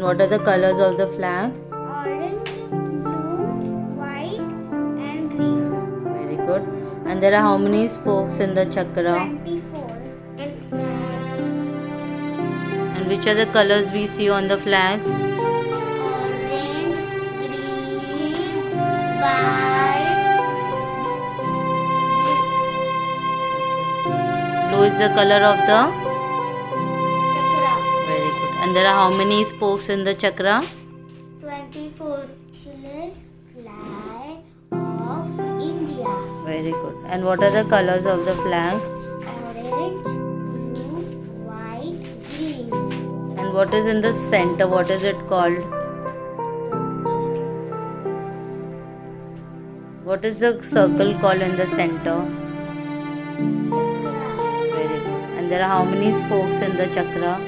what are the colors of the flag? Orange, blue, white, and green. Very good. And there are how many spokes in the chakra? 24. And which are the colors we see on the flag? Orange, green, white. Blue is the color of the? Chakra. Very good. And there are how many spokes in the chakra? 24. Chilies, flag of India. Very good. And what are the colors of the flag? Orange, blue, white, green. And what is in the center? What is it called? What is the circle called in the center? Chakra. Very good. And there are how many spokes in the chakra?